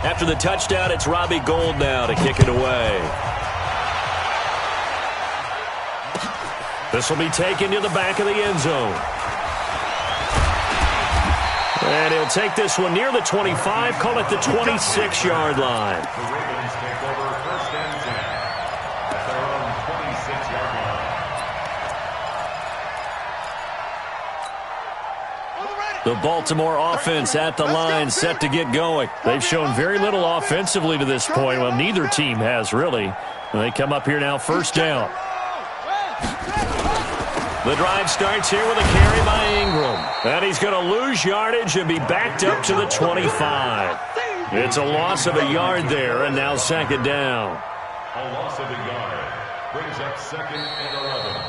After the touchdown, it's Robbie Gould now to kick it away. This will be taken to the back of the end zone. And he'll take this one near the 25, call it the 26-yard line. The Ravens take over first and 10 at their own 26-yard line. The Baltimore offense at the line, set to get going. They've shown very little offensively to this point. Well, neither team has, really. And they come up here now, first down. The drive starts here with a carry by Ingram. And he's going to lose yardage and be backed up to the 25. It's a loss of a yard there, and now second down. A loss of a yard brings up second and 11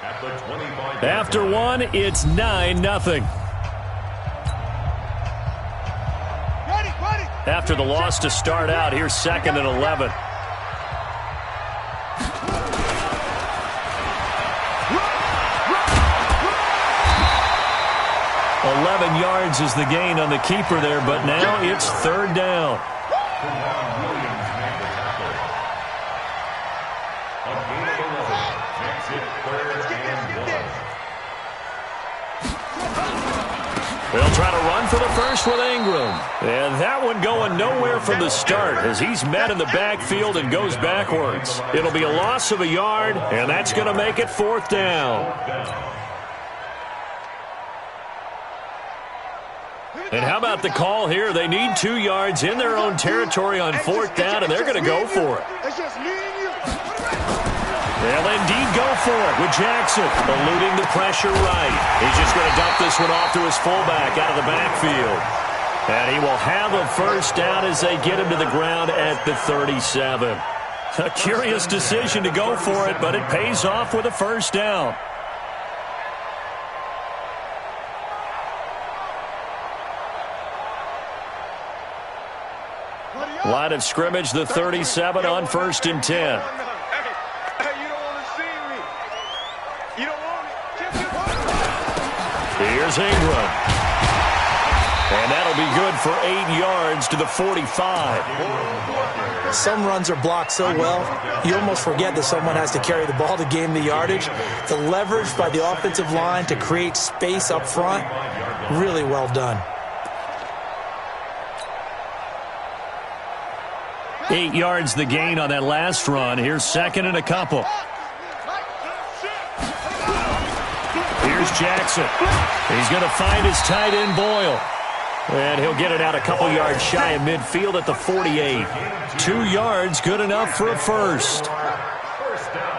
at the 25. After one, it's 9-0. After the loss to start out, here's second and 11. 11 yards is the gain on the keeper there, but now it's third down. They'll try to run for the first with Ingram. And that one going nowhere from the start as he's met in the backfield and goes backwards. It'll be a loss of a yard, and that's going to make it fourth down. And how about the call here? They need 2 yards in their own territory on fourth down, and they're going to go for it. They'll indeed go for it with Jackson eluding the pressure right. He's just going to dump this one off to his fullback out of the backfield. And he will have a first down as they get him to the ground at the 37. A curious decision to go for it, but it pays off with a first down. Line of scrimmage, the 37 on first and 10. Here's Ingram. And that'll be good for 8 yards to the 45. Some runs are blocked so well, you almost forget that someone has to carry the ball to gain the yardage. The leverage by the offensive line to create space up front, really well done. 8 yards the gain on that last run. Here's second and a couple. Here's Jackson. He's going to find his tight end, Boyle. And he'll get it out a couple yards shy of midfield at the 48. 2 yards, good enough for a first.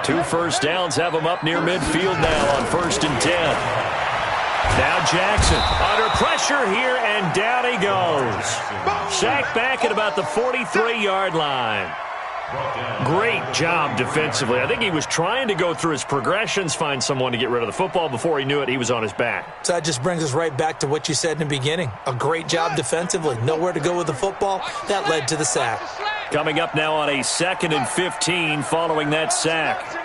2 first downs have him up near midfield now on first and 10. Now Jackson under pressure here, and down he goes. Sacked back at about the 43-yard line. Great job defensively. I think he was trying to go through his progressions, find someone to get rid of the football. Before he knew it, he was on his back. So that just brings us right back to what you said in the beginning. A great job defensively. Nowhere to go with the football. That led to the sack. Coming up now on a second and 15 following that sack.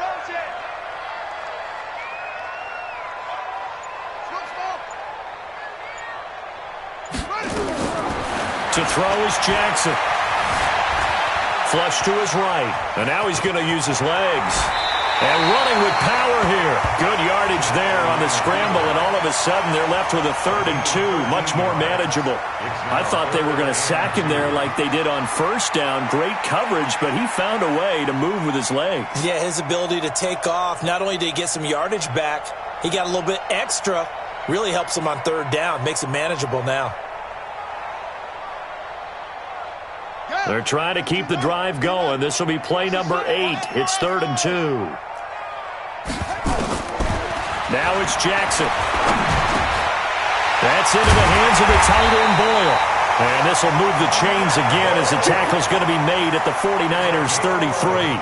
To throw is Jackson. Flush to his right. And now he's going to use his legs. And running with power here. Good yardage there on the scramble, and all of a sudden they're left with a 3rd and 2. Much more manageable. I thought they were going to sack him there like they did on first down. Great coverage, but he found a way to move with his legs. Yeah, his ability to take off. Not only did he get some yardage back, he got a little bit extra. Really helps him on 3rd down. Makes it manageable now. They're trying to keep the drive going. This will be play number 8. It's 3rd and 2. Now it's Jackson. That's into the hands of the tight end, Boyle. And this will move the chains again as the tackle's going to be made at the 49ers' 33.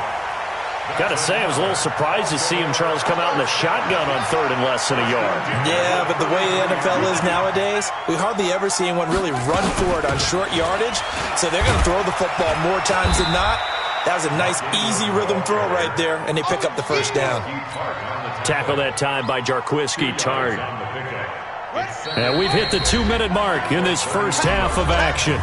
Got to say, I was a little surprised to see him, Charles, come out in the shotgun on 3rd and less than a yard. Yeah, but the way the NFL is nowadays, we hardly ever see anyone really run for it on short yardage. So they're going to throw the football more times than not. That was a nice, easy rhythm throw right there, and they pick up the first down. Tackle that time by Jarquiski Tart. And we've hit the 2-minute mark in this first half of action.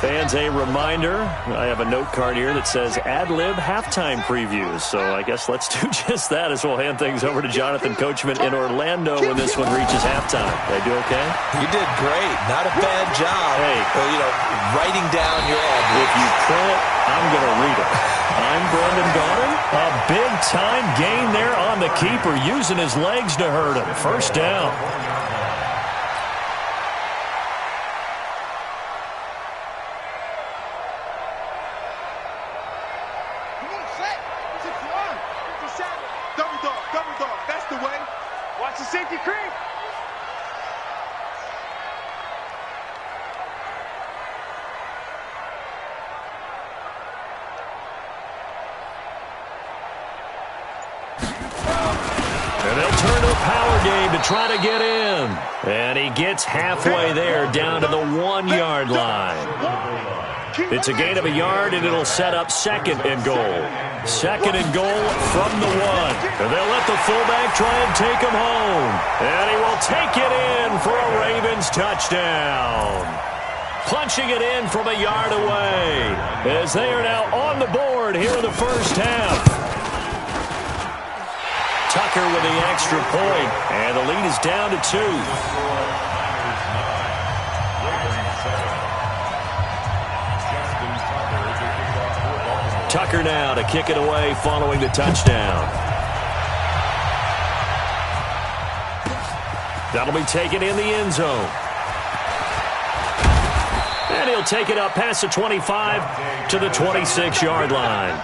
Fans, a reminder, I have a note card here that says ad-lib halftime previews. So I guess let's do just that as we'll hand things over to Jonathan Coachman in Orlando when this one reaches halftime. Did I do okay? You did great. Not a bad job. Hey. Well, writing down your ad-libs. If you print it, I'm going to read it. I'm Brendan Gaudin. A big-time gain there on the keeper, using his legs to hurt him. First down. Try to get in. And he gets halfway there down to the 1-yard line. It's a gain of a yard, and it'll set up second and goal. Second and goal from the 1. And they'll let the fullback try and take him home. And he will take it in for a Ravens touchdown. Punching it in from a yard away as they are now on the board here in the first half. Tucker with the extra point, and the lead is down to 2. Tucker now to kick it away following the touchdown. That'll be taken in the end zone. And he'll take it up past the 25 to the 26-yard line.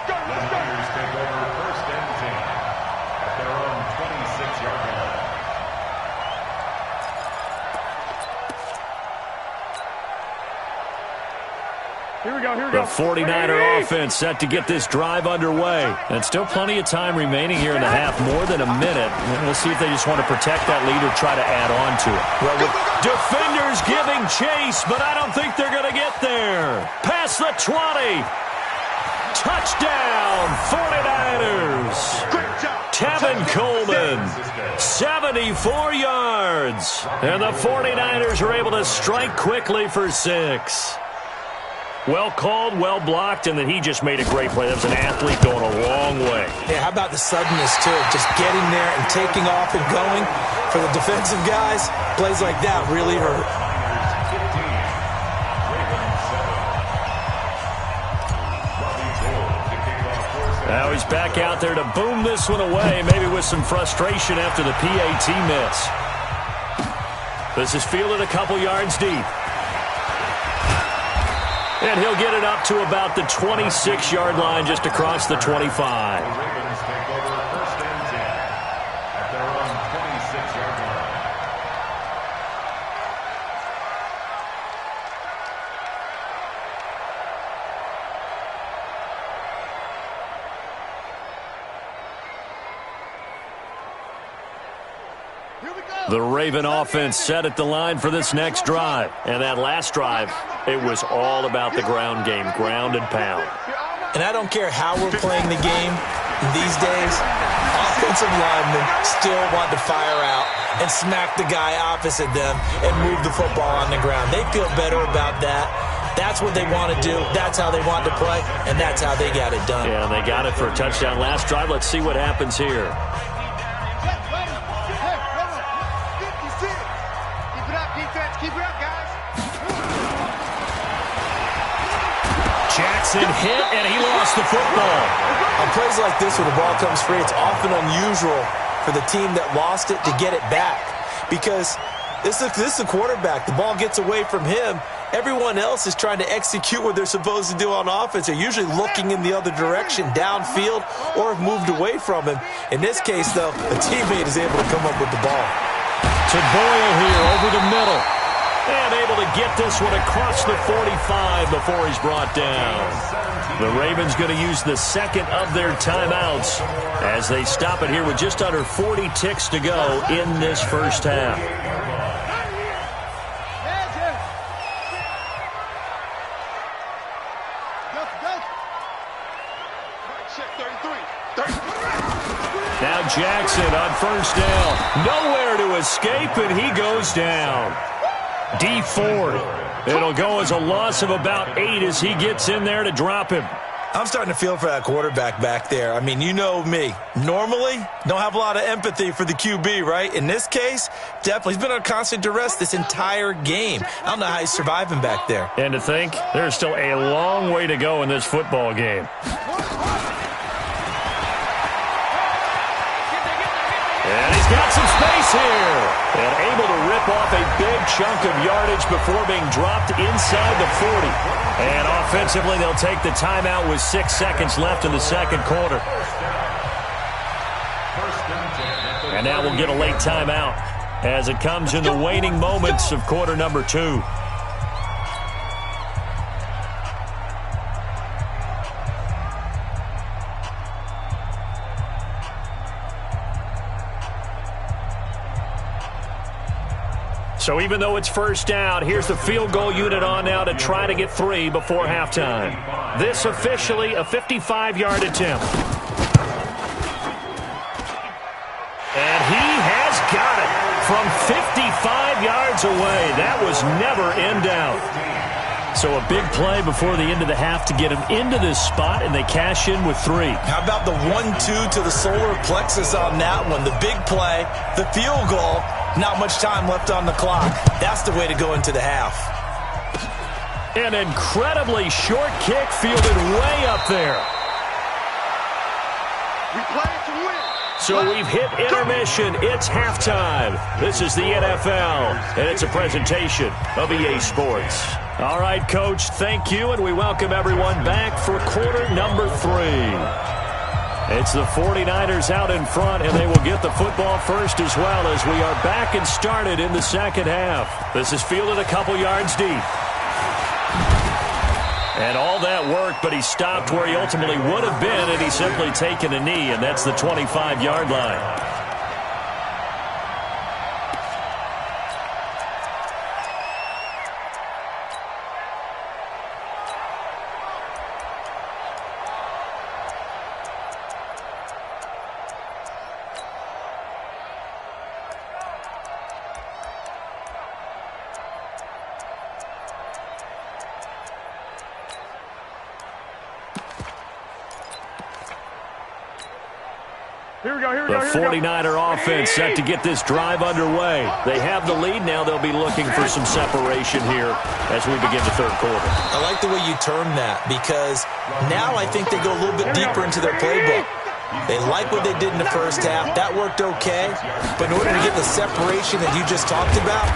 The 49er offense set to get this drive underway. And still plenty of time remaining here in the half, more than a minute. We'll see if they just want to protect that lead or try to add on to it. Well, with defenders giving chase, but I don't think they're going to get there. Past the 20. Touchdown, 49ers. Tevin Coleman, 74 yards. And the 49ers are able to strike quickly for 6. Well called, well blocked, and then he just made a great play. That was an athlete going a long way. Yeah, how about the suddenness, too? Just getting there and taking off and going. For the defensive guys, plays like that really hurt. Now he's back out there to boom this one away, maybe with some frustration after the PAT miss. This is fielded a couple yards deep. And he'll get it up to about the 26-yard line, just across the 25. The Ravens take over first and 10 at their own 26-yard line. The Raven offense set at the line for this next drive. And that last drive, it was all about the ground game, ground and pound. And I don't care how we're playing the game these days, offensive linemen still want to fire out and smack the guy opposite them and move the football on the ground. They feel better about that. That's what they want to do. That's how they want to play, and that's how they got it done. Yeah, they got it for a touchdown last drive. Let's see what happens here. Jackson hit, and he lost the football. On plays like this where the ball comes free, it's often unusual for the team that lost it to get it back. Because this is the quarterback. The ball gets away from him. Everyone else is trying to execute what they're supposed to do on offense. They're usually looking in the other direction, downfield, or have moved away from him. In this case, though, a teammate is able to come up with the ball. To Boyle here over the middle. And able to get this one across the 45 before he's brought down. The Ravens going to use the second of their timeouts as they stop it here with just under 40 ticks to go in this first half. Now Jackson on first down. Nowhere to escape, and he goes down. D Ford It'll go as a loss of about 8 as he gets in there to drop him. I'm starting to feel for that quarterback back there. I mean, you know me. Normally, don't have a lot of empathy for the QB, right? In this case, definitely. He's been on constant duress this entire game. I don't know how he's surviving back there. And to think, there's still a long way to go in this football game. And he's got some space here. And able to rip off a big chunk of yardage before being dropped inside the 40. And offensively, they'll take the timeout with 6 seconds left in the second quarter. And now we'll get a late timeout as it comes in the waning moments of quarter number 2. So even though it's first down, here's the field goal unit on now to try to get 3 before halftime. This officially a 55-yard attempt. And he has got it from 55 yards away. That was never in doubt. So a big play before the end of the half to get him into this spot, and they cash in with 3. How about the 1-2 to the solar plexus on that one? The big play, the field goal, not much time left on the clock. That's the way to go into the half. An incredibly short kick fielded way up there. We play to win. So we've hit intermission. It's halftime. This is the NFL, and it's a presentation of EA Sports. All right, Coach, thank you, and we welcome everyone back for quarter number 3. It's the 49ers out in front, and they will get the football first as well as we are back and started in the second half. This is fielded a couple yards deep. And all that worked, but he stopped where he ultimately would have been, and he's simply taken a knee, and that's the 25-yard line. The 49er offense set to get this drive underway. They have the lead now. They'll be looking for some separation here as we begin the third quarter. I like the way you term that because now I think they go a little bit deeper into their playbook. They like what they did in the first half. That worked okay. But in order to get the separation that you just talked about,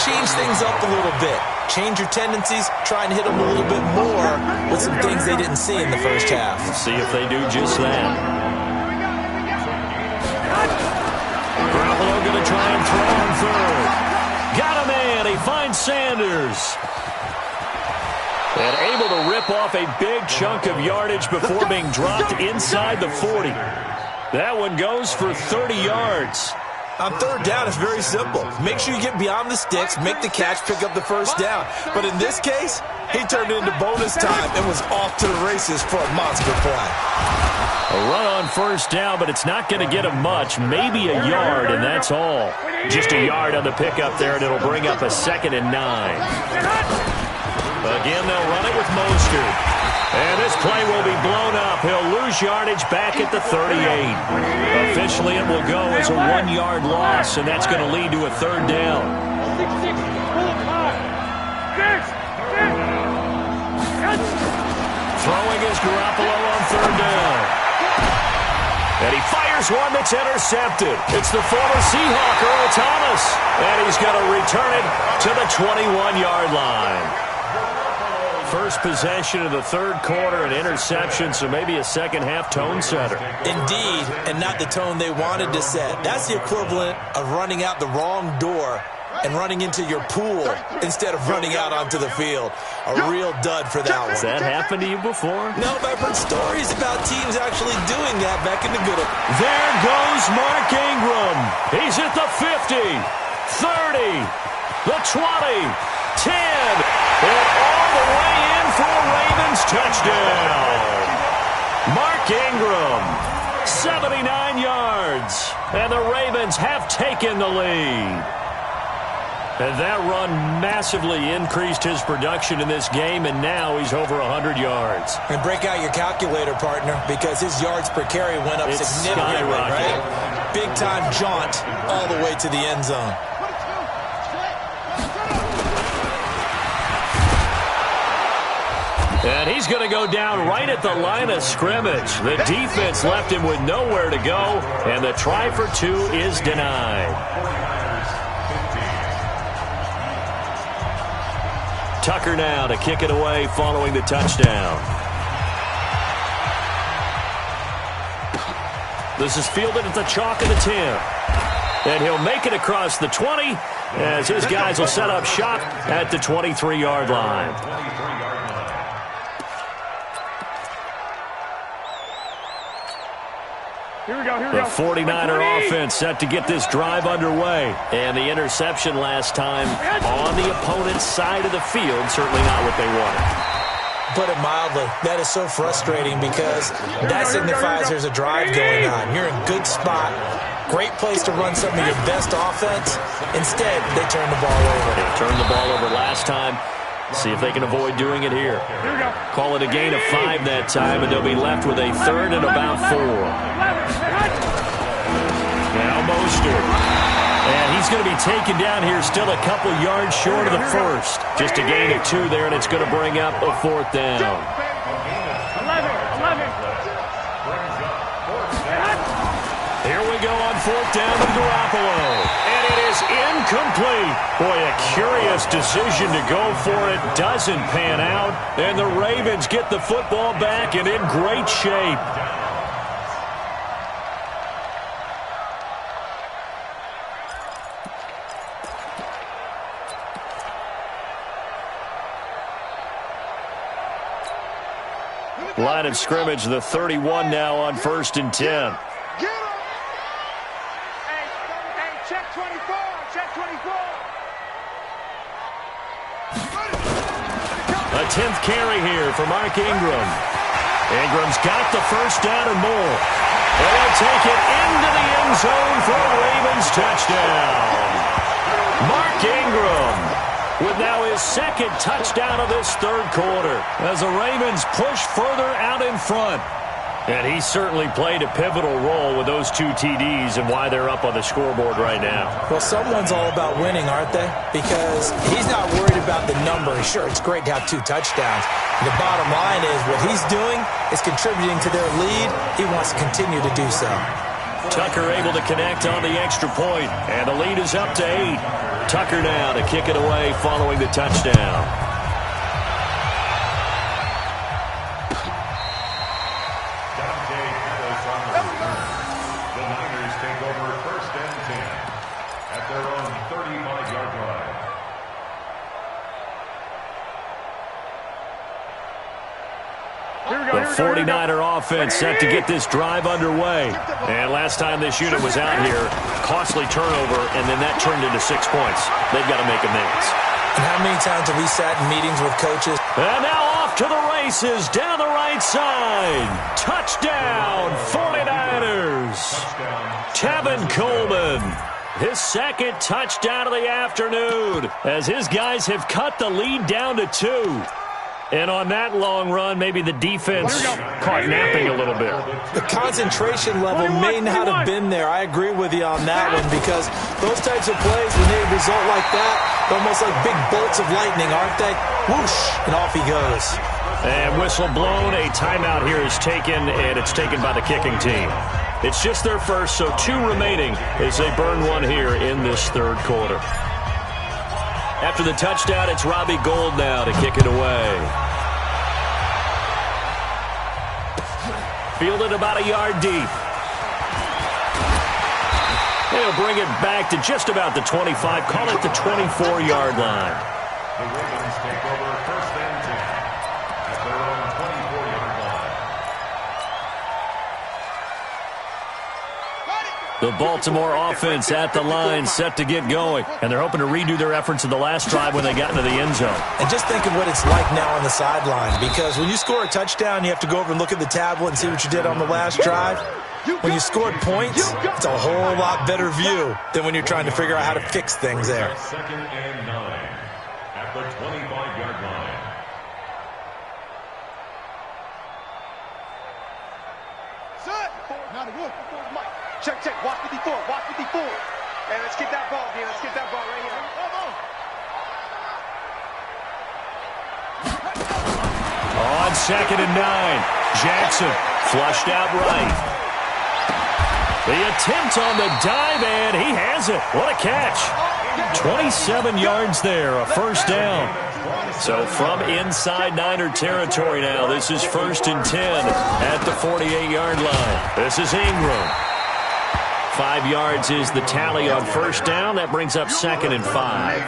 change things up a little bit. Change your tendencies. Try and hit them a little bit more with some things they didn't see in the first half. Let's see if they do just that. Going to try and throw on third. Got a man. He finds Sanders. And able to rip off a big chunk of yardage before being dropped inside the 40. That one goes for 30 yards. On third down, it's very simple. Make sure you get beyond the sticks, make the catch, pick up the first down. But in this case, he turned it into bonus time and was off to the races for a monster play. A run on first down, but it's not going to get him much. Maybe a yard, and that's all. Just a yard on the pickup there, and it'll bring up a 2nd and 9. Again, they'll run it with Mostert. And this play will be blown up. He'll lose yardage back at the 38. Officially, it will go as a 1-yard loss, and that's going to lead to a third down. Throwing is Garoppolo on third down. And he fires one that's intercepted. It's the former Seahawk, Earl Thomas. And he's going to return it to the 21-yard line. First possession of the third quarter, an interception, so maybe a second-half tone setter. Indeed, and not the tone they wanted to set. That's the equivalent of running out the wrong door and running into your pool instead of running out onto the field. A real dud for that one. Has that happened to you before? No, but I've heard stories about teams actually doing that back in the good old. There goes Mark Ingram. He's at the 50, 30, the 20, 10, and all the way in for a Ravens touchdown. Mark Ingram, 79 yards, and the Ravens have taken the lead. And that run massively increased his production in this game, and now he's over 100 yards. And break out your calculator, partner, because his yards per carry went up significantly, right? Big-time jaunt all the way to the end zone. And he's going to go down right at the line of scrimmage. The defense left him with nowhere to go, and the try for two is denied. Tucker now to kick it away following the touchdown. This is fielded at the chalk of the 10. And he'll make it across the 20 as his guys will set up shop at the 23-yard line. Here we go, The 49er offense set to get this drive underway. And the interception last time on the opponent's side of the field, certainly not what they wanted. Put it mildly, that is so frustrating because that signifies there's a drive going on. You're in a good spot, great place to run some of your best offense. Instead, they turn the ball over. They turned the ball over last time. See if they can avoid doing it here. Call it a gain of 5 that time, and they'll be left with a third and about 4. Now Mostert. And he's going to be taken down here still a couple yards short of the first. Just a gain of 2 there, and it's going to bring up a 4th down. Here we go on 4th down to Garoppolo. And it is incomplete. Boy, a curious decision to go for it. Doesn't pan out. And the Ravens get the football back and in great shape. Line of scrimmage, the 31 now on 1st and 10. Check 24, check 24. A 10th carry here for Mark Ingram. Ingram's got the first down and more. And he'll take it into the end zone for a Ravens touchdown. Mark Ingram with now his 2nd touchdown of this 3rd quarter as the Ravens push further out in front. And he certainly played a pivotal role with those 2 TDs and why they're up on the scoreboard right now. Well, someone's all about winning, aren't they? Because he's not worried about the number. Sure, it's great to have 2 touchdowns. The bottom line is what he's doing is contributing to their lead. He wants to continue to do so. Tucker able to connect on the extra point, and the lead is up to 8. Tucker now to kick it away following the touchdown. The 49er offense set to get this drive underway. And last time this unit was out here, costly turnover, and then that turned into 6 points. They've got to make amends. And how many times have we sat in meetings with coaches? And now off to the races, down the right side. Touchdown, 49ers. Tevin Coleman, his 2nd touchdown of the afternoon, as his guys have cut the lead down to 2. And on that long run, maybe the defense caught napping a little bit. The concentration level may not have been there. I agree with you on that one because those types of plays, when they result like that, they're almost like big bolts of lightning, aren't they? Whoosh, and off he goes. And whistle blown, a timeout here is taken, and it's taken by the kicking team. It's just their first, so 2 remaining as they burn 1 here in this 3rd quarter. After the touchdown, it's Robbie Gould now to kick it away. Fielded about a yard deep. They'll bring it back to just about the 25, call it the 24-yard line. The Ravens take over 1st and 10 at their own 24-yard line. The Baltimore offense at the line, set to get going. And they're hoping to redo their efforts in the last drive when they got into the end zone. And just think of what it's like now on the sideline. Because when you score a touchdown, you have to go over and look at the tablet and see what you did on the last drive. when you scored points, it's a whole lot better view than when you're trying to figure out how to fix things there. Second and 9 at the 25-yard line. Check, check. Watch 54. Watch 54. Hey, let's get that ball here. Let's get that ball right here. On second and 9, Jackson flushed out right. The attempt on the dive, and he has it. What a catch. 27 yards there, a first down. So from inside Niner territory now, this is 1st and 10 at the 48-yard line. This is Ingram. 5 yards is the tally on first down. That brings up 2nd and 5.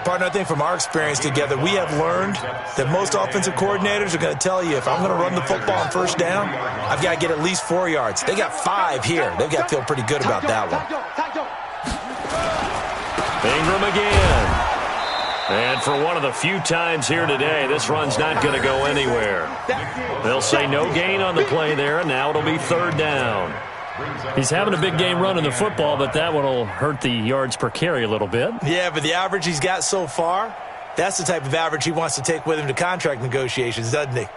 Partner, I think from our experience together, we have learned that most offensive coordinators are going to tell you, if I'm going to run the football on first down, I've got to get at least 4 yards. They got 5 here. They've got to feel pretty good about that one. Ingram again. And for one of the few times here today, this run's not going to go anywhere. They'll say no gain on the play there, and now it'll be 3rd down. He's having a big game running the football, but that one will hurt the yards per carry a little bit. Yeah, but the average he's got so far, that's the type of average he wants to take with him to contract negotiations, doesn't he?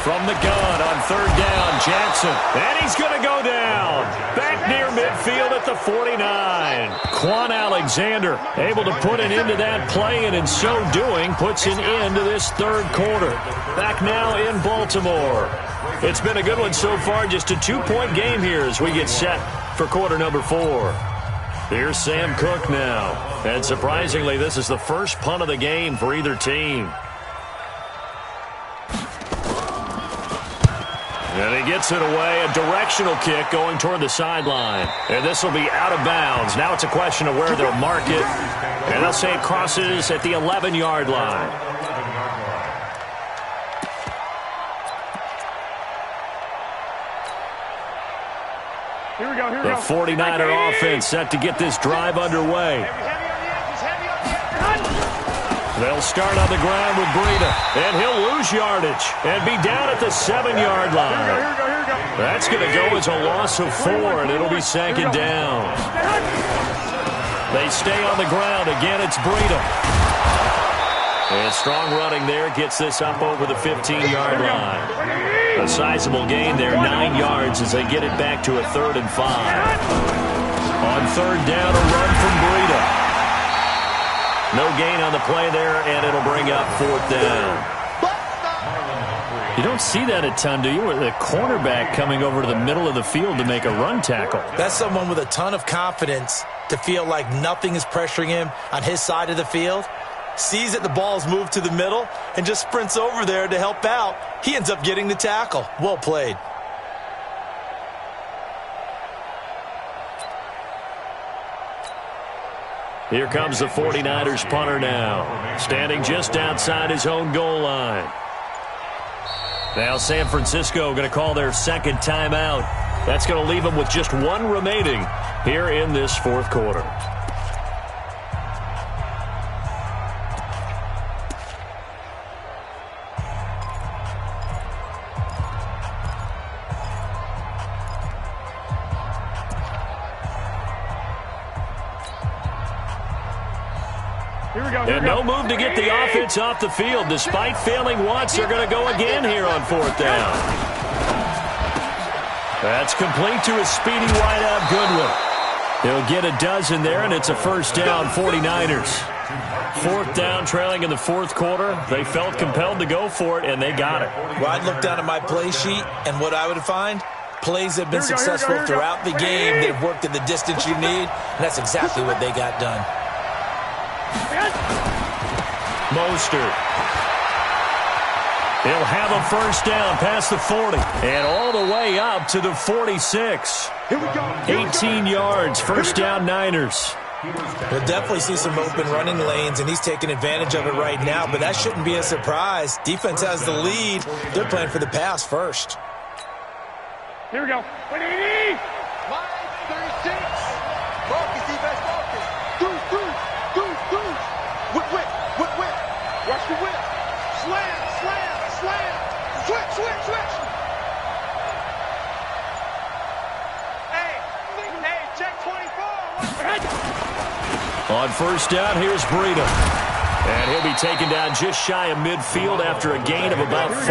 From the gun on 3rd down, Jackson. And he's going to go down. Back near midfield at the 49. Quan Alexander able to put an end to that play, and in so doing puts an end to this 3rd quarter. Back now in Baltimore. It's been a good one so far, just a 2-point game here as we get set for quarter number 4. Here's Sam Cook now. And surprisingly, this is the first punt of the game for either team. And he gets it away, a directional kick going toward the sideline. And this will be out of bounds. Now it's a question of where they'll mark it. And they'll say it crosses at the 11-yard line. Here we go, here we The go. 49er offense set to get this drive underway. They'll start on the ground with Breida, and he'll lose yardage and be down at the 7-yard line. Here we go. That's going to go as a loss of 4, and it'll be 2nd down. They stay on the ground. Again, it's Breida. And strong running there gets this up over the 15-yard line. A sizable gain there, 9 yards as they get it back to a 3rd and 5. On 3rd down, a run from Breida. No gain on the play there, and it'll bring up 4th down. You don't see that a ton, do you? With a cornerback coming over to the middle of the field to make a run tackle. That's someone with a ton of confidence to feel like nothing is pressuring him on his side of the field. Sees that the ball's moved to the middle and just sprints over there to help out. He ends up getting the tackle. Well played. Here comes the 49ers punter now, standing just outside his own goal line. Now San Francisco going to call their 2nd timeout. That's going to leave them with just 1 remaining here in this 4th quarter. And no move to get the offense off the field. Despite failing once, they're going to go again here on 4th down. That's complete to a speedy wideout Goodwin. He'll get a dozen there, and it's a first down, 49ers. 4th down, trailing in the 4th quarter. They felt compelled to go for it, and they got it. Well, I'd look down at my play sheet, and what I would find, plays have been successful throughout the game. They've worked at the distance you need, and that's exactly what they got done. Mostert. He'll have a first down past the 40 and all the way up to the 46. 18 yards, first down Niners. We'll definitely see some open running lanes, and he's taking advantage of it right now, but that shouldn't be a surprise. Defense has the lead. They're playing for the pass first. Here we go. 180. 36. Focus, defense, focus. Goose. Whip. Watch the whip. Slam, slam, slam. Switch, switch, switch. Hey, check 24. On first down, here's Breida. And he'll be taken down just shy of midfield after a gain of about 4.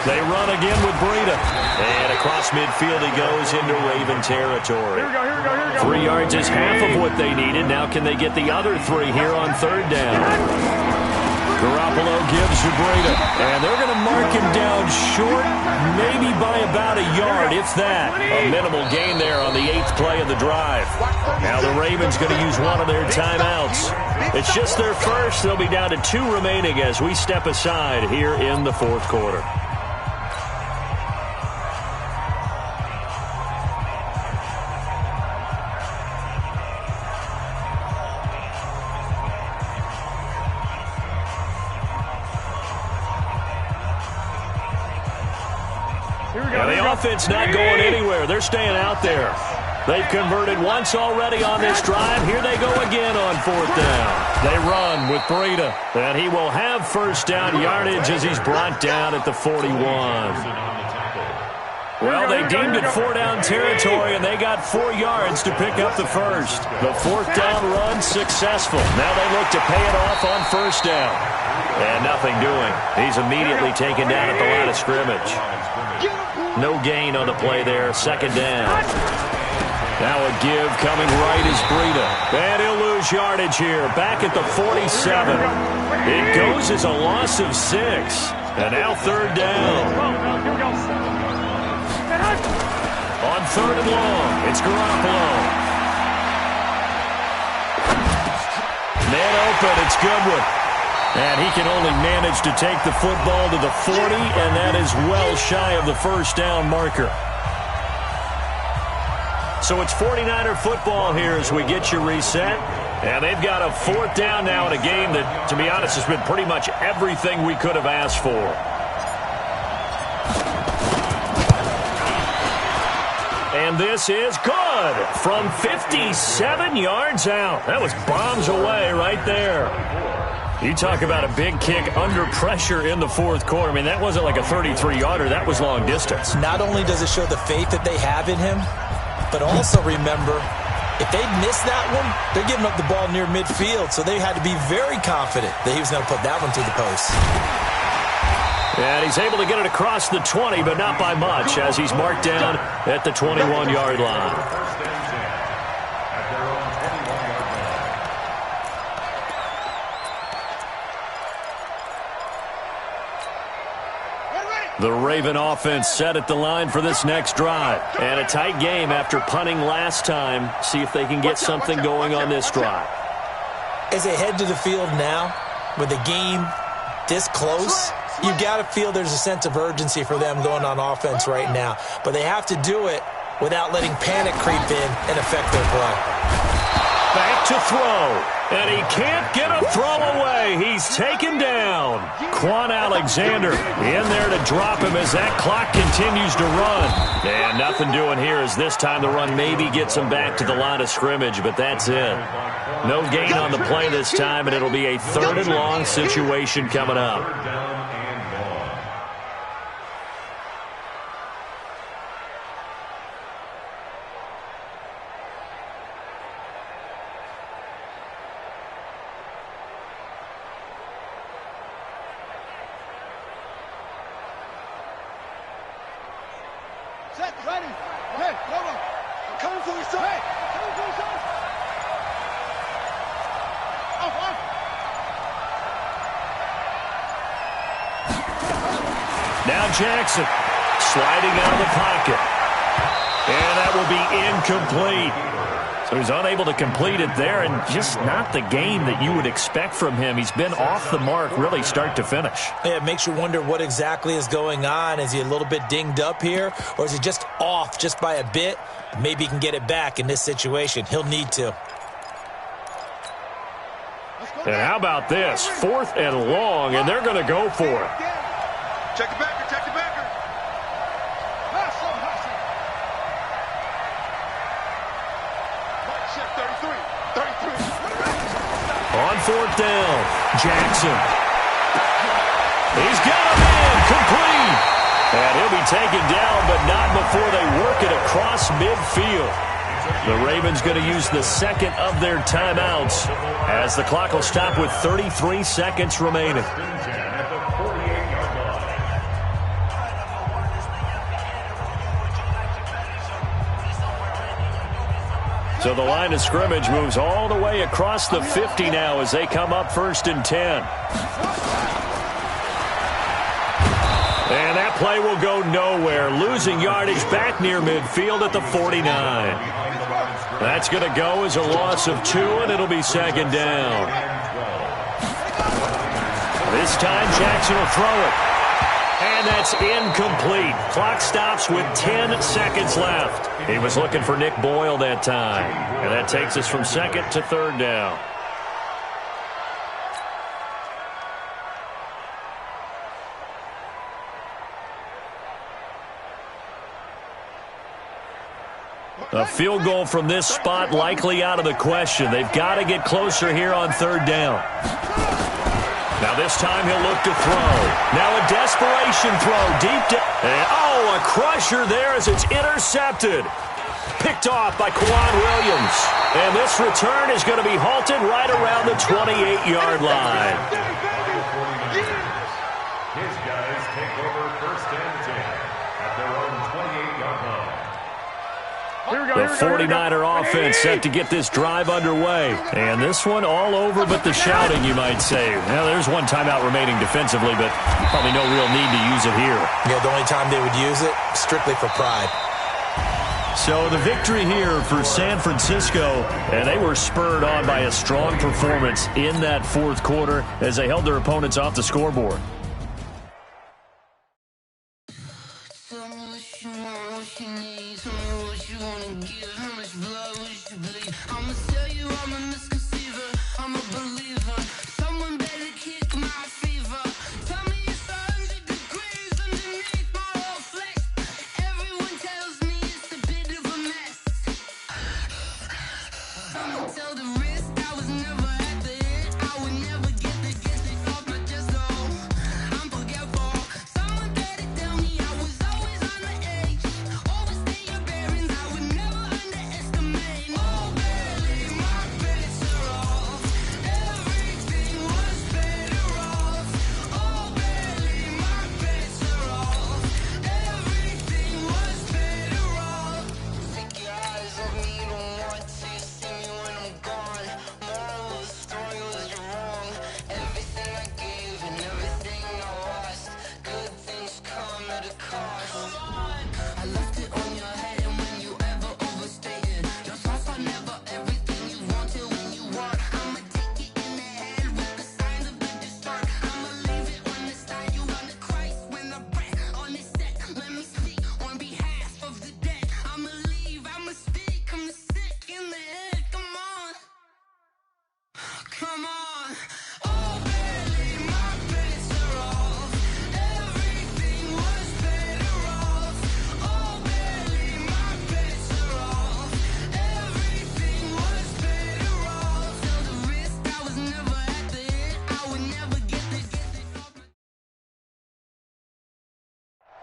They run again with Breida. And across midfield he goes into Raven territory. 3 yards is half of what they needed. Now can they get the other 3 here on third down? Garoppolo gives to Breida. And they're going to mark him down short, maybe by about a yard, if that. A minimal gain there on the 8th play of the drive. Now the Ravens going to use one of their timeouts. It's just their first. They'll be down to 2 remaining as we step aside here in the fourth quarter. Offense not going anywhere. They're staying out there. They've converted once already on this drive. Here they go again on fourth down. They run with Breida, and he will have first down yardage as he's brought down at the 41. Well, they deemed it 4-down territory, and they got 4 yards to pick up the first. The fourth down run successful. Now they look to pay it off on first down. And nothing doing. He's immediately taken down at the line of scrimmage. No gain on the play there. Second down. Now a give coming right is Breida. And he'll lose yardage here. Back at the 47. It goes as a loss of 6. And now third down. On third and long, it's Garoppolo. Man open, it's Goodwin. And he can only manage to take the football to the 40, and that is well shy of the first down marker. So it's 49er football here as we get you reset. And they've got a fourth down now in a game that, to be honest, has been pretty much everything we could have asked for. And this is good from 57 yards out. That was bombs away right there. You talk about a big kick under pressure in the fourth quarter. I mean, that wasn't like a 33-yarder. That was long distance. Not only does it show the faith that they have in him, but also remember, if they miss that one, they're giving up the ball near midfield. So they had to be very confident that he was going to put that one through the post. And he's able to get it across the 20, but not by much, as he's marked down at the 21-yard line. The Raven offense set at the line for this next drive. And a tight game after punting last time. See if they can get something going on this drive. As they head to the field now, with the game this close, you've got to feel there's a sense of urgency for them going on offense right now. But they have to do it without letting panic creep in and affect their play. Back to throw. And he can't get a throw away. He's taken down. Quan Alexander in there to drop him as that clock continues to run. And nothing doing here as this time the run maybe gets him back to the line of scrimmage, but that's it. No gain on the play this time, and it'll be a third and long situation coming up. Ready. Hey, hold on. I'm coming for you, son. Hey, I'm coming for you, son. Now Jackson sliding out of the pocket. And that will be incomplete. So he's unable to complete it there, and just not the game that you would expect from him. He's been off the mark really start to finish. Yeah, it makes you wonder what exactly is going on. Is he a little bit dinged up here, or is he just off just by a bit? Maybe he can get it back in this situation. He'll need to. And how about this? Fourth and long, and they're going to go for it. Check the backer, check the backer. On fourth down, Jackson. He's got him in, complete. And he'll be taken down, but not before they work it across midfield. The Ravens going to use the second of their timeouts as the clock will stop with 33 seconds remaining. So the line of scrimmage moves all the way across the 50 now as they come up 1st and 10. And that play will go nowhere, losing yardage back near midfield at the 49. That's going to go as a loss of 2, and it'll be 2nd down. This time Jackson will throw it. And that's incomplete. Clock stops with 10 seconds left. He was looking for Nick Boyle that time. And that takes us from 2nd to 3rd down. A field goal from this spot likely out of the question. They've got to get closer here on 3rd down. Now this time he'll look to throw. Now a desperation throw deep down. And a crusher there as it's intercepted. Picked off by Quan Williams. And this return is going to be halted right around the 28-yard line. His guys take over 1st and 10 at their own 28-yard line. The 49er offense set to get this drive underway. And this one all over but the shouting, you might say. Now, there's one timeout remaining defensively, but probably no real need to use it here. Yeah, the only time they would use it, strictly for pride. So the victory here for San Francisco, and they were spurred on by a strong performance in that 4th quarter as they held their opponents off the scoreboard.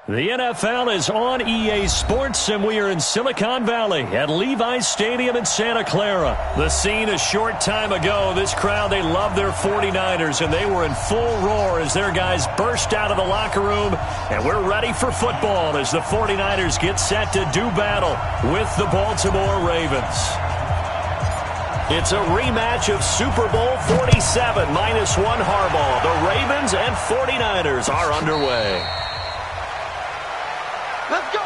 The NFL is on EA Sports, and we are in Silicon Valley at Levi's Stadium in Santa Clara. The scene a short time ago. This crowd, they love their 49ers, and they were in full roar as their guys burst out of the locker room. And we're ready for football as the 49ers get set to do battle with the Baltimore Ravens. It's a rematch of Super Bowl 47 -1 Harbaugh. The Ravens and 49ers are underway. Let's go.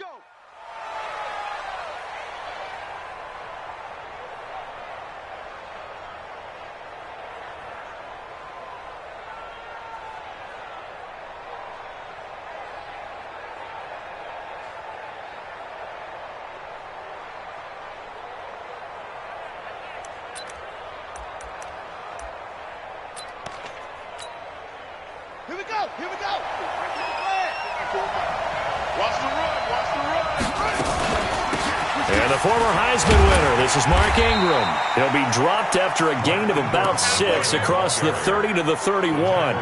go. Here we go. Here we go. Watch the run. Watch the run. And the former Heisman winner, this is Mark Ingram. He'll be dropped after a gain of about 6 across the 30 to the 31.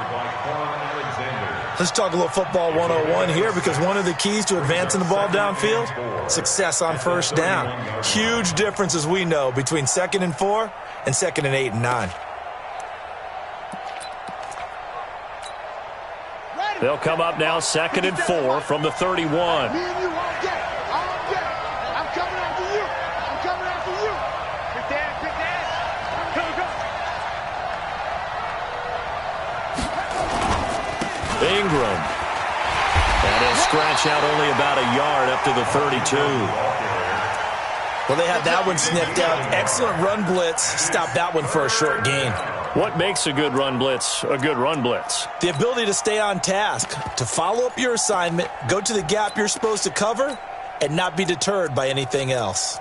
Let's talk a little football 101 here, because one of the keys to advancing the ball downfield, success on first down. Huge difference, as we know, between 2nd and 4 and 2nd and 8 and 9. They'll come up now 2nd and 4 from the 31. Me and you all day. All day. I'm coming after you. I'm coming after you. Quick dance. Quick dance. Go, go. Ingram. And he'll scratch out only about a yard up to the 32. Well, they had that one sniffed out. Excellent run blitz. Stopped that one for a short gain. What makes a good run blitz a good run blitz? The ability to stay on task, to follow up your assignment, go to the gap you're supposed to cover, and not be deterred by anything else.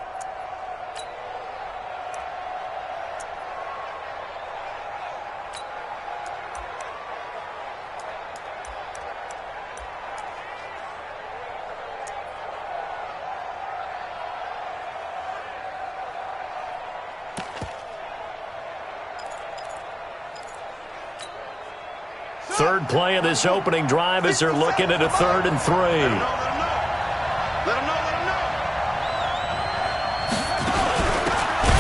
Third play of this opening drive as they're looking at a 3rd and 3. Let him know. Let him know.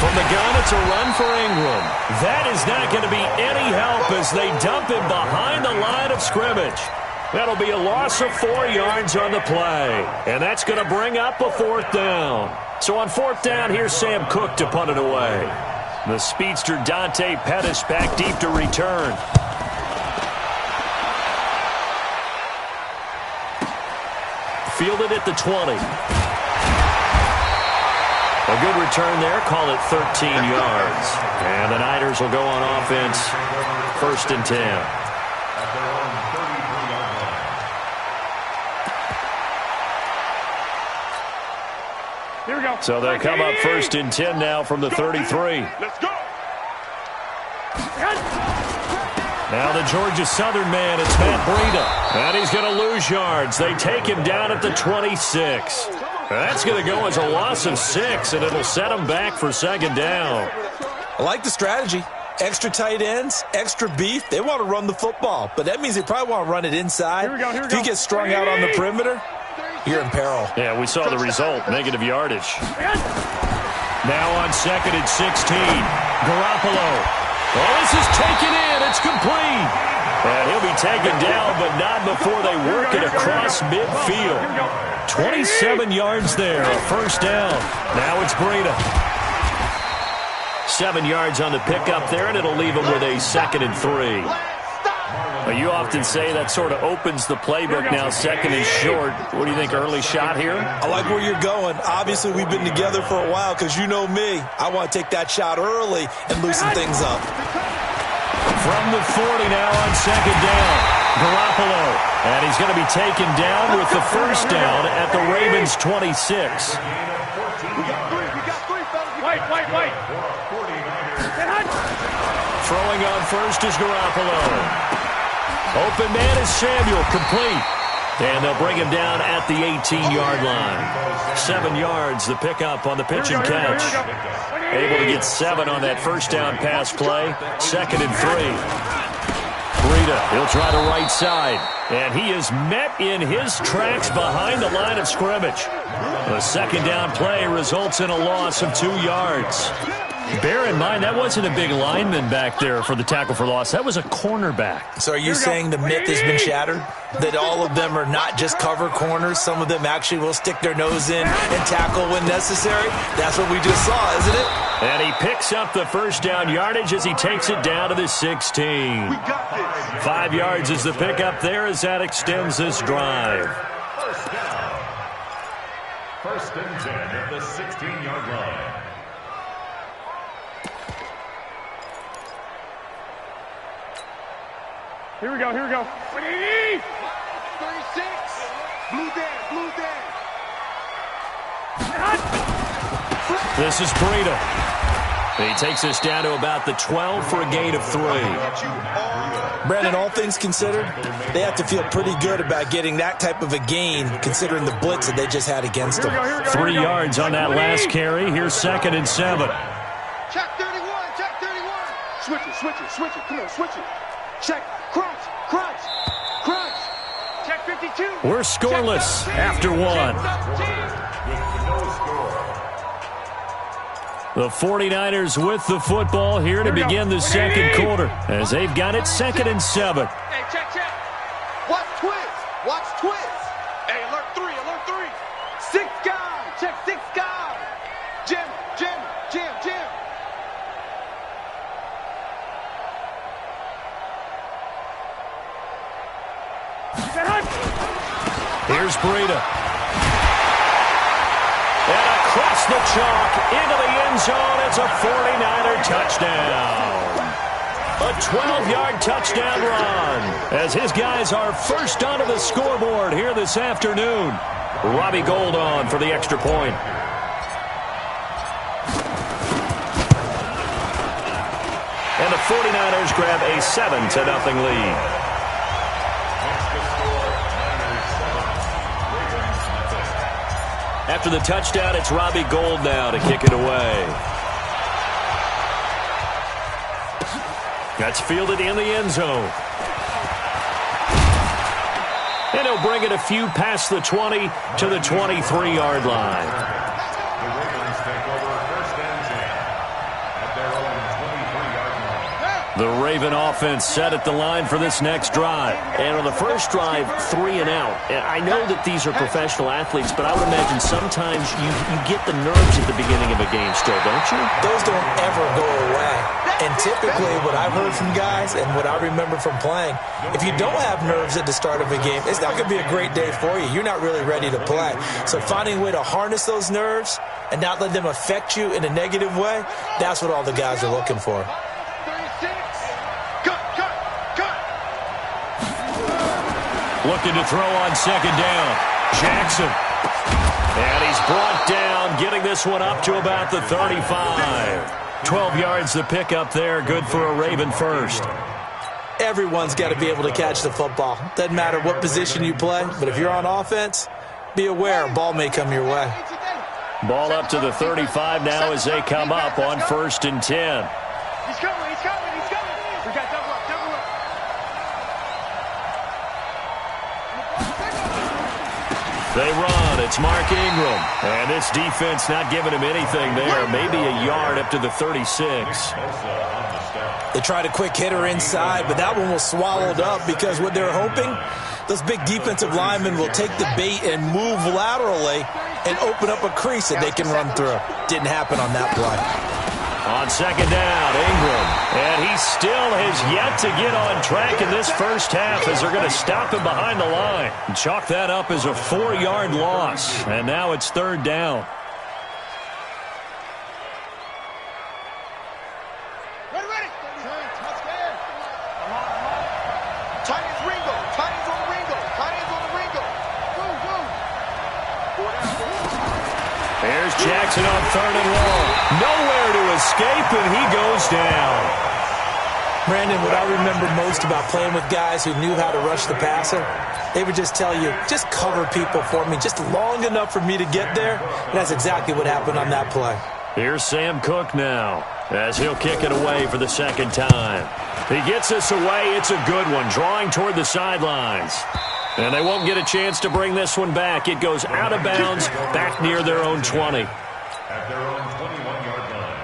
From the gun, it's a run for Ingram. That is not going to be any help as they dump him behind the line of scrimmage. That'll be a loss of 4 yards on the play. And that's going to bring up a 4th down. So on 4th down, here's Sam Cook to punt it away. The speedster Dante Pettis back deep to return. Fielded at the 20. A good return there. Call it 13 yards. And the Niners will go on offense. 1st and 10. Here we go. So they'll come up 1st and 10 now from the 33. Let's go. Now the Georgia Southern man, it's Matt Breida. And he's going to lose yards. They take him down at the 26. That's going to go as a loss of 6, and it'll set him back for 2nd down. I like the strategy. Extra tight ends, extra beef. They want to run the football, but that means they probably want to run it inside. Here we go. If you get strung out on the perimeter, you're in peril. Yeah, we saw the result, negative yardage. Now on 2nd and 16, Garoppolo. Oh, this is taken in. It's complete. And he'll be taken down, but not before they work it across midfield. 27 yards there, a 1st down. Now it's Breida. 7 yards on the pickup there, and it'll leave him with a 2nd and 3. Well, you often say that sort of opens the playbook now, 2nd and short. What do you think, early shot here? I like where you're going. Obviously, we've been together for a while because you know me. I want to take that shot early and loosen things up. From the 40 now on 2nd down, Garoppolo. And he's going to be taken down with the 1st down at the Ravens' 26. We got three, fellas. Wait. Throwing on 1st is Garoppolo. Open man is Samuel, complete. And they'll bring him down at the 18-yard line. 7 yards, the pickup on the pitch and catch. Able to get 7 on that 1st down pass play. 2nd and 3. Breida, he'll try the right side. And he is met in his tracks behind the line of scrimmage. The 2nd down play results in a loss of 2 yards. Bear in mind, that wasn't a big lineman back there for the tackle for loss. That was a cornerback. So are you saying the myth has been shattered? That all of them are not just cover corners? Some of them actually will stick their nose in and tackle when necessary? That's what we just saw, isn't it? And he picks up the 1st down yardage as he takes it down to the 16. 5 yards is the pickup there as that extends this drive. First and 10 at the 16-yard line. Here we go, here we go. 36. Blue Dan. This is Breida. He takes us down to about the 12 for a gain of 3. Brandon, all things considered, they have to feel pretty good about getting that type of a gain considering the blitz that they just had against them. 3 yards on that last carry. Here's 2nd and 7. Check 31. Switch it. Come on, switch it. Check, crunch. Check 52. We're scoreless after 1. The 49ers with the football here to begin the second quarter as they've got it 2nd and 7. Hey, check. Watch twist. Hey, alert 3. 6 guys. Check 6 guys. Jim. Here's Breida. And across the chalk into the end zone. It's a 49er touchdown. A 12-yard touchdown run as his guys are first onto the scoreboard here this afternoon. Robbie Gould on for the extra point. And the 49ers grab a 7-0 lead. After the touchdown, it's Robbie Gould now to kick it away. That's fielded in the end zone. And he'll bring it a few past the 20 to the 23-yard line. The Ravens take over first and 10 at their own 23-yard line. The Raven offense set at the line for this next drive. And on the first drive, 3 and out. And I know that these are professional athletes, but I would imagine sometimes you get the nerves at the beginning of a game still, don't you? Those don't ever go away. And typically what I've heard from guys and what I remember from playing, if you don't have nerves at the start of a game, it's not going to be a great day for you. You're not really ready to play. So finding a way to harness those nerves and not let them affect you in a negative way, that's what all the guys are looking for. 36. Cut. Looking to throw on 2nd down. Jackson. And he's brought down, getting this one up to about the 35. 12 yards to pick up there. Good for a Raven first. Everyone's got to be able to catch the football. Doesn't matter what position you play, but if you're on offense, be aware a ball may come your way. Ball up to the 35 now as they come up on 1st and 10. He's coming. We got double up. They run. It's Mark Ingram. And this defense not giving him anything there. Maybe a yard up to the 36. They tried a quick hitter inside, but that one was swallowed up because what they're hoping, those big defensive linemen will take the bait and move laterally and open up a crease that they can run through. Didn't happen on that play. On 2nd down, Ingram. And he still has yet to get on track in this first half as they're going to stop him behind the line. And chalk that up as a 4-yard loss. And now it's 3rd down. Ready. Tight ends Ringo. There's Jackson on 3rd and long. Nowhere to escape, and he goes down. Brandon, what I remember most about playing with guys who knew how to rush the passer, they would just tell you, just cover people for me, just long enough for me to get there. And that's exactly what happened on that play. Here's Sam Cook now as he'll kick it away for the 2nd time. He gets us away. It's a good one, drawing toward the sidelines. And they won't get a chance to bring this one back. It goes out of bounds, back near their own 20. At their own 21-yard line.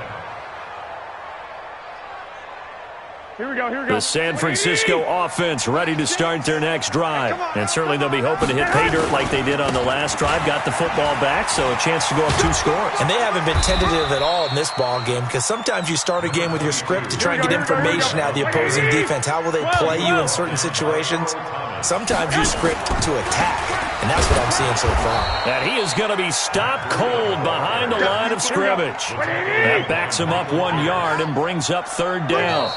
Here we go. The San Francisco offense ready to start their next drive. And certainly they'll be hoping to hit pay dirt like they did on the last drive. Got the football back, so a chance to go up 2 scores. And they haven't been tentative at all in this ball game because sometimes you start a game with your script to try and get information out of the opposing defense. How will they play you in certain situations? Sometimes you script to attack. And And that's what I'm seeing so far. And he is going to be stopped cold behind the line of scrimmage. That backs him up 1 yard and brings up third down.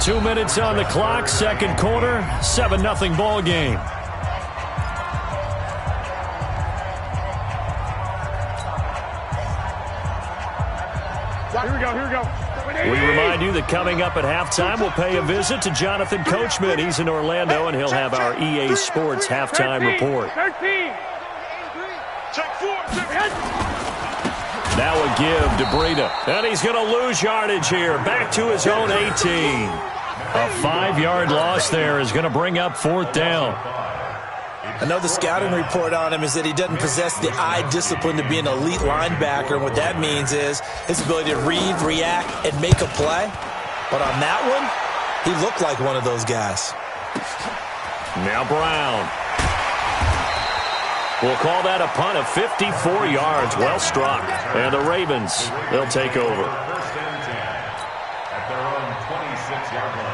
2 minutes on the clock, second quarter, 7-0 ball game. Here we go. We remind you that coming up at halftime, we'll pay a visit to Jonathan Coachman. He's in Orlando, and he'll have our EA Sports halftime report. 13. Check 4. Now a give to Breida. And he's going to lose yardage here. Back to his own 18. A 5-yard loss there is going to bring up fourth down. I know the scouting report on him is that he doesn't possess the eye discipline to be an elite linebacker. And what that means is his ability to read, react, and make a play. But on that one, he looked like one of those guys. Now Brown. We'll call that a punt of 54 yards. Well struck. And the Ravens, they'll take over. First and 10 at their own 26-yard line.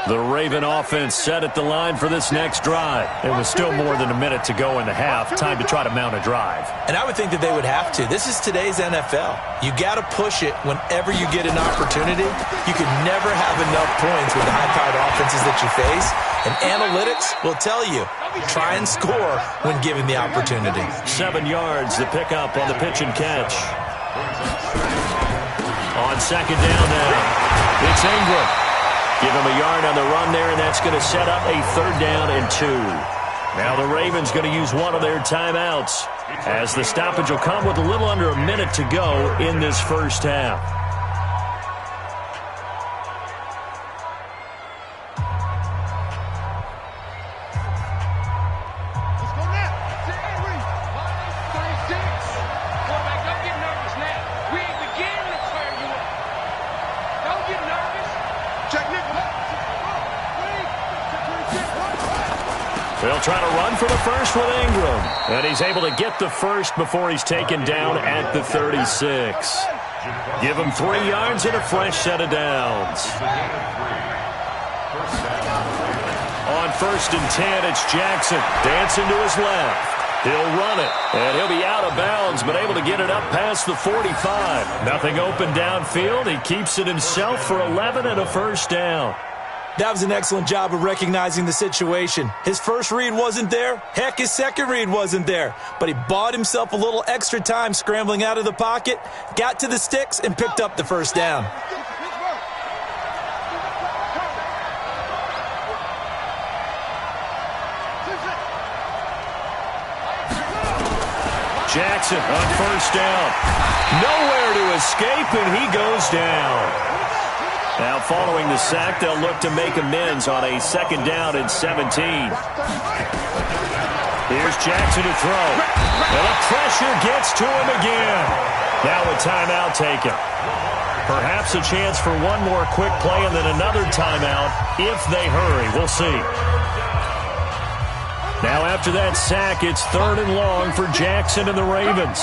The Raven offense set at the line for this next drive. And with still more than a minute to go in the half, time to try to mount a drive. And I would think that they would have to. This is today's NFL. You got to push it whenever you get an opportunity. You can never have enough points with the high-powered offenses that you face. And analytics will tell you, try and score when given the opportunity. 7 yards, the pickup on the pitch and catch. On second down now, it's Ingram. Give him a yard on the run there, and that's going to set up a third down and 2. Now the Ravens going to use one of their timeouts, as the stoppage will come with a little under a minute to go in this first half. They'll try to run for the first with Ingram. And he's able to get the first before he's taken down at the 36. Give him 3 yards and a fresh set of downs. On first and 10, it's Jackson dancing to his left. He'll run it, and he'll be out of bounds, but able to get it up past the 45. Nothing open downfield. He keeps it himself for 11 and a first down. That was an excellent job of recognizing the situation. His first read wasn't there. Heck, his second read wasn't there. But he bought himself a little extra time scrambling out of the pocket, got to the sticks, and picked up the first down. Jackson on first down. Nowhere to escape, and he goes down. Now following the sack, they'll look to make amends on a second down and 17. Here's Jackson to throw. And the pressure gets to him again. Now a timeout taken. Perhaps a chance for one more quick play and then another timeout if they hurry. We'll see. Now after that sack, it's third and long for Jackson and the Ravens.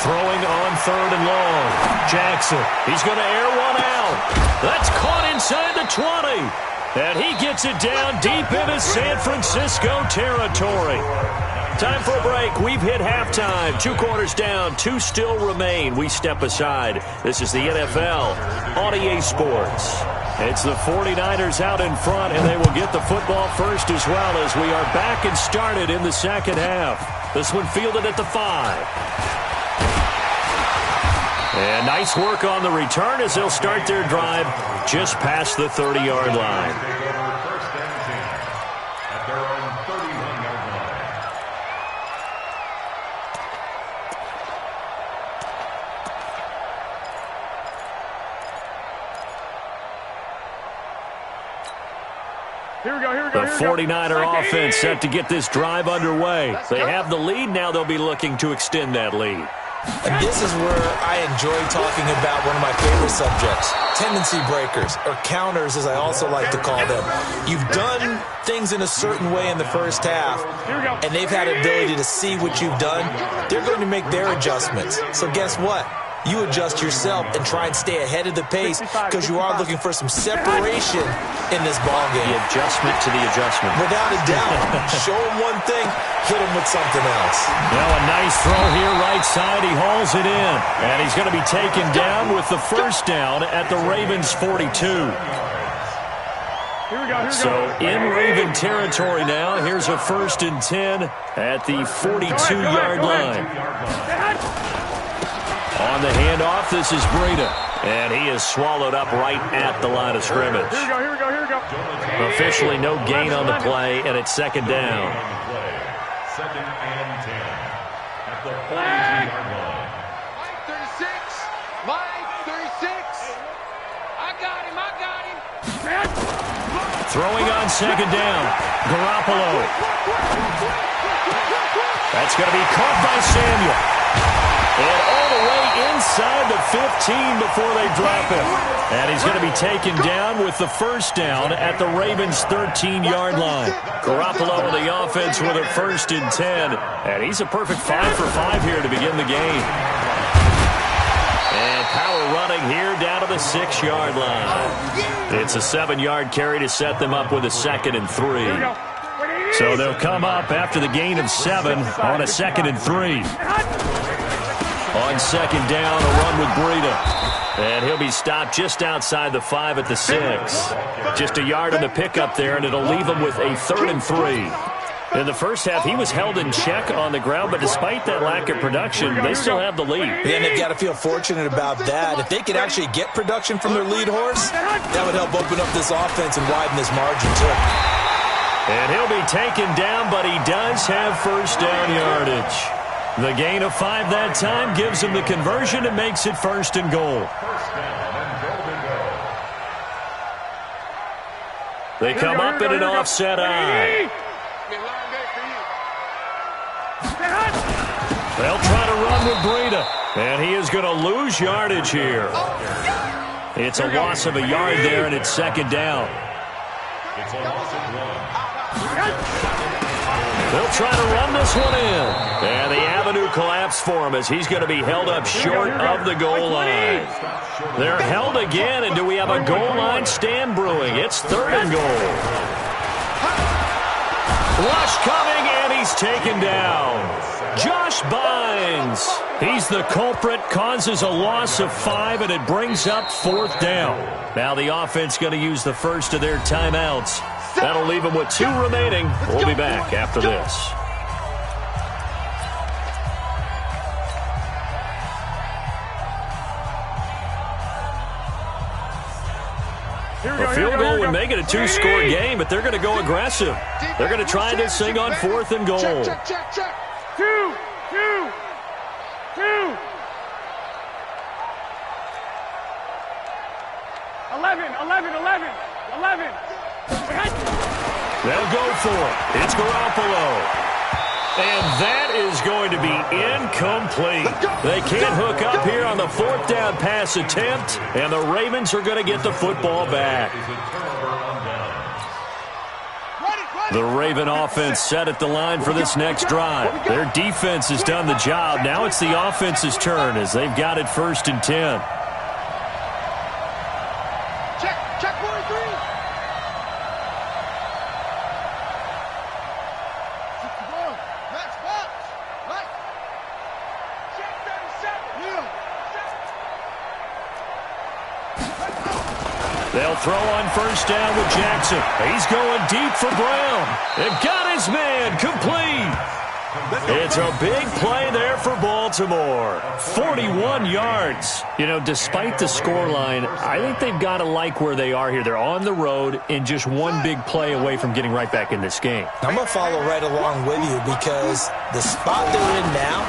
Throwing on third and long. Jackson, he's going to air one out. That's caught inside the 20. And he gets it down deep into San Francisco territory. Time for a break. We've hit halftime. 2 quarters down. 2 still remain. We step aside. This is the NFL on EA Sports. It's the 49ers out in front, and they will get the football first as well as we are back and started in the second half. This one fielded at the 5. And nice work on the return as they'll start their drive just past the 30-yard line. First and 10 at their own 31-yard line. Here we go. The 49er offense set to get this drive underway. They have the lead. Now they'll be looking to extend that lead. And this is where I enjoy talking about one of my favorite subjects, tendency breakers, or counters as I also like to call them. You've done things in a certain way in the first half, and they've had ability to see what you've done. They're going to make their adjustments. So guess what? you adjust yourself and try and stay ahead of the pace because you are looking for some separation in this ball game. The adjustment to the adjustment. Without a doubt. Show him one thing, hit him with something else. Now a nice throw here, right side. He hauls it in. And he's going to be taken down with the first down at the Ravens' 42. So in Raven territory now, here's a 1st and 10 at the 42-yard line. On the handoff, this is Breida. And he is swallowed up right at the line of scrimmage. Here we go. Officially no gain on the play, and it's 2nd down. 2nd and 10 at the 42-yard line. Mike 36. Mike 36. I got him. Throwing on 2nd down. Garoppolo. That's going to be caught by Samuel. And all the way inside the 15 before they drop him. And he's going to be taken down with the 1st down at the Ravens' 13-yard line. Garoppolo on the offense with a 1st and 10. And he's a perfect 5 for 5 here to begin the game. And power running here down to the 6-yard line. It's a 7-yard carry to set them up with a 2nd and 3. So they'll come up after the gain of 7 on a 2nd and 3. On 2nd down, a run with Breida. And he'll be stopped just outside the 5 at the 6. Just a yard on the pickup there, and it'll leave him with a 3rd and 3. In the first half, he was held in check on the ground, but despite that lack of production, they still have the lead. And they've got to feel fortunate about that. If they could actually get production from their lead horse, that would help open up this offense and widen this margin, too. And he'll be taken down, but he does have 1st down yardage. The gain of 5 that time gives him the conversion and makes it 1st and goal. They come up in an offset eye. They'll try to run with Breida, and he is going to lose yardage here. It's a loss of a yard there, and it's 2nd down. It's a loss of 1. They'll try to run this one in. And the avenue collapsed for him as he's going to be held up short of the goal line. They're held again, and do we have a goal line stand brewing? It's 3rd and goal. Rush coming, and he's taken down. Josh Bynes. He's the culprit, causes a loss of 5, and it brings up 4th down. Now the offense going to use the first of their timeouts. That'll leave them with 2 remaining. We'll be back after this. A field goal would make it a 2-score game, but they're going to go aggressive. They're going to try this thing on 4th and goal. Check. 2. 11. They'll go for it. It's Garoppolo. And that is going to be incomplete. They can't hook up here on the 4th down pass attempt, and the Ravens are going to get the football back. The Raven offense set at the line for this next drive. Their defense has done the job. Now it's the offense's turn as they've got it 1st and 10. Check 43. They'll throw on 1st down with Jackson. He's going deep for Brown. They've got his man complete. It's a big play there for Baltimore. 41 yards. You know, despite the scoreline, I think they've got to like where they are here. They're on the road and just one big play away from getting right back in this game. I'm going to follow right along with you because the spot they're in now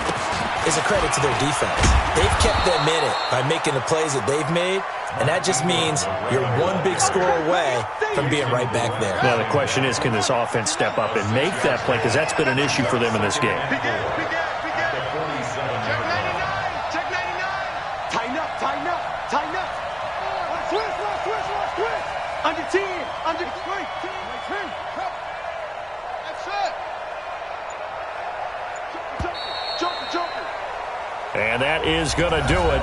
is a credit to their defense. They've kept them in it by making the plays that they've made, and that just means you're one big score away from being right back there. Now the question is, can this offense step up and make that play? Because that's been an issue for them in this game. Check 99. Tighten up. Twist. Under 10. Under 20. That's it. Joker. And that is going to do it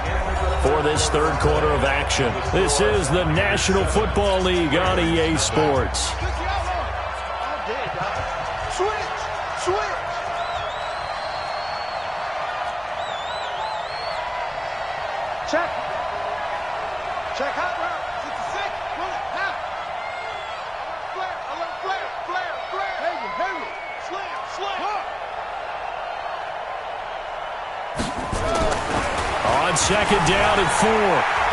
for this third quarter of action. This is the National Football League on EA Sports. Switch. Check hot route. 66. Run it now. Flare. Heavy. Slam. On second down and 4.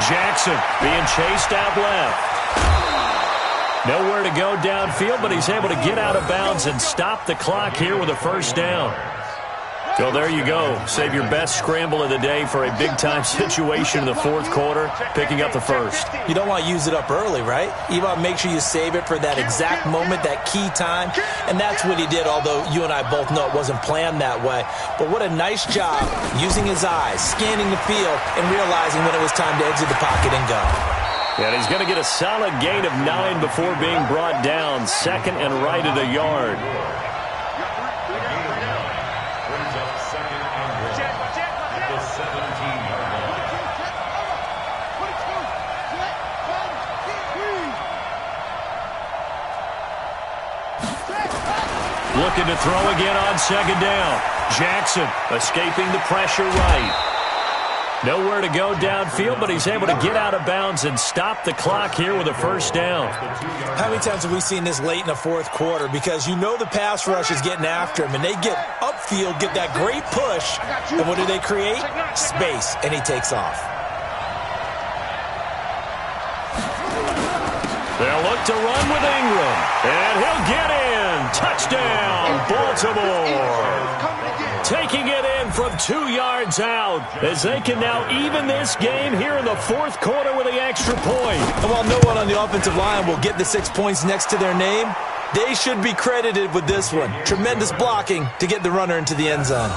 Jackson being chased out left. Nowhere to go downfield, but he's able to get out of bounds and stop the clock here with a first down. So there you go. Save your best scramble of the day for a big-time situation in the fourth quarter, picking up the first. You don't want to use it up early, right? You want to make sure you save it for that exact moment, that key time. And that's what he did, although you and I both know it wasn't planned that way. But what a nice job using his eyes, scanning the field, and realizing when it was time to exit the pocket and go. And he's going to get a solid gain of 9 before being brought down. Second and right at a yard. Looking to throw again on second down. Jackson escaping the pressure right. Nowhere to go downfield, but he's able to get out of bounds and stop the clock here with a first down. How many times have we seen this late in the fourth quarter? Because you know the pass rush is getting after him, and they get upfield, get that great push, and what do they create? Space, and he takes off. They'll look to run with Ingram, and he'll get in. Touchdown, Baltimore. Taking it in from 2 yards out as they can now even this game here in the fourth quarter with the extra point. And while no one on the offensive line will get the 6 points next to their name, they should be credited with this one. Tremendous blocking to get the runner into the end zone.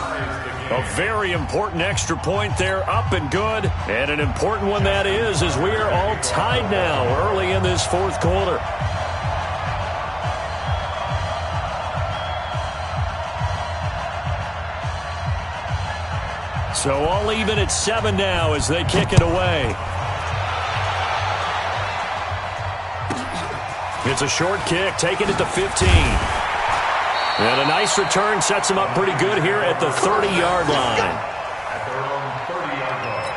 A very important extra point there, up and good. And an important one that is, as we are all tied now early in this fourth quarter. So all even at 7 now as they kick it away. It's a short kick, taking it to 15. And a nice return sets him up pretty good here at the 30-yard line. At their own 30-yard line.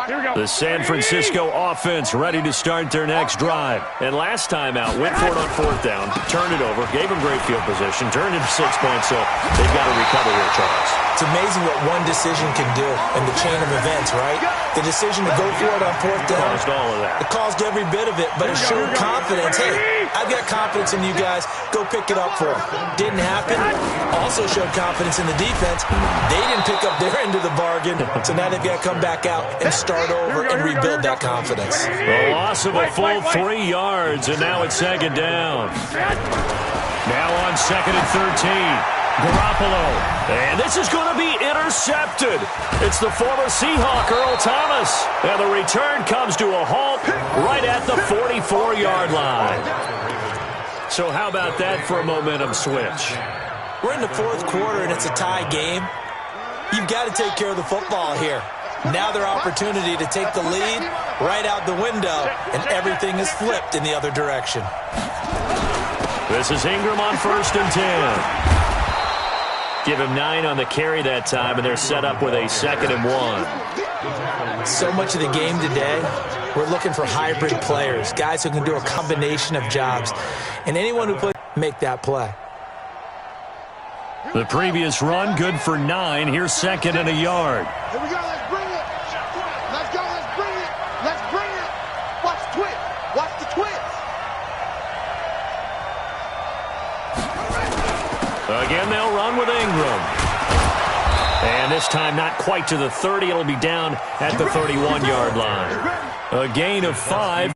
Here we go. The San Francisco offense ready to start their next drive. And last time out, went for it on fourth down, turned it over, gave them great field position, turned into 6 points, so they've got to recover here, Charles. It's amazing what one decision can do in the chain of events, right? The decision to go for it on fourth down. Caused all of that. It caused every bit of it, but it showed confidence. Hey, I've got confidence in you guys. Go pick it up for them. Didn't happen. Also showed confidence in the defense. They didn't pick up their end of the bargain, so now they've got to come back out and start over and rebuild that confidence. The loss of a full 3 yards, and now it's second down. Now on second and 13. Garoppolo. And this is going to be intercepted. It's the former Seahawk, Earl Thomas. And the return comes to a halt right at the 44-yard line. So how about that for a momentum switch? We're in the fourth quarter, and it's a tie game. You've got to take care of the football here. Now their opportunity to take the lead right out the window, and everything is flipped in the other direction. This is Ingram on first and 10. Give him 9 on the carry that time, and they're set up with a second and 1. So much of the game today, we're looking for hybrid players, guys who can do a combination of jobs. And anyone who plays, make that play. The previous run, good for 9. Here's second and a yard. Here we go. Let's bring it. Let's go. Let's bring it. Let's bring it. Watch the twist. Watch the twist. Again, they'll run with Ingram. And this time not quite to the 30. It'll be down at the 31-yard line. A gain of 5.